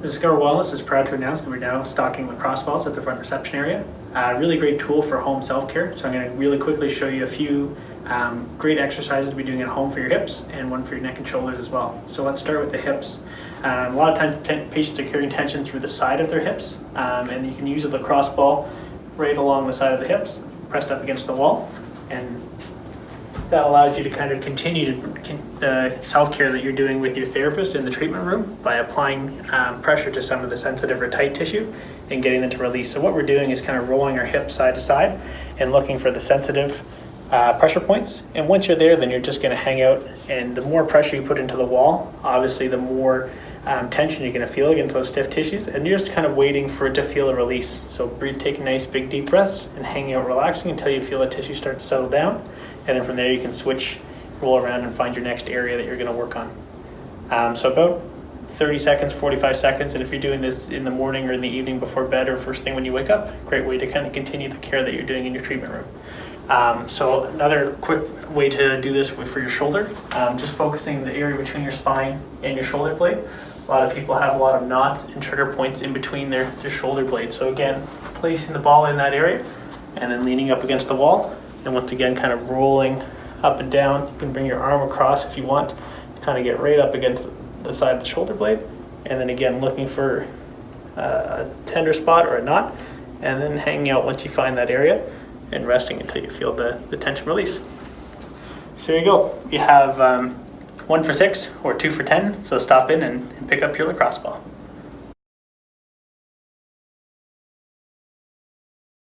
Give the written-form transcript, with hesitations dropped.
Discover Wellness is proud to announce that we're now stocking lacrosse balls at the front reception area. Really great tool for home self-care. So I'm going to really quickly show you a few great exercises to be doing at home for your hips and one for your neck and shoulders as well. So let's start with the hips. A lot of times patients are carrying tension through the side of their hips, and you can use a lacrosse ball right along the side of the hips, pressed up against the wall, and that allows you to kind of continue the self-care that you're doing with your therapist in the treatment room by applying pressure to some of the sensitive or tight tissue and getting them to release. So what we're doing is kind of rolling our hips side to side and looking for the sensitive pressure points. And once you're there, then you're just going to hang out, and the more pressure you put into the wall, obviously the more tension you're going to feel against those stiff tissues, and you're just kind of waiting for it to feel a release. So breathe, take nice big deep breaths and hang out relaxing until you feel the tissue start to settle down, and then from there you can switch, roll around and find your next area that you're going to work on. So about 30 seconds, 45 seconds, and if you're doing this in the morning or in the evening before bed or first thing when you wake up, great way to kind of continue the care that you're doing in your treatment room. So another quick way to do this for your shoulder, just focusing the area between your spine and your shoulder blade. A lot of people have a lot of knots and trigger points in between their shoulder blades. So again, placing the ball in that area and then leaning up against the wall, and once again kind of rolling up and down. You can bring your arm across if you want to kind of get right up against the side of the shoulder blade, and then again looking for a tender spot or a knot, and then hanging out once you find that area and resting until you feel the tension release. So there you go. You have 1 for 6 or 2 for 10, so stop in and pick up your lacrosse ball.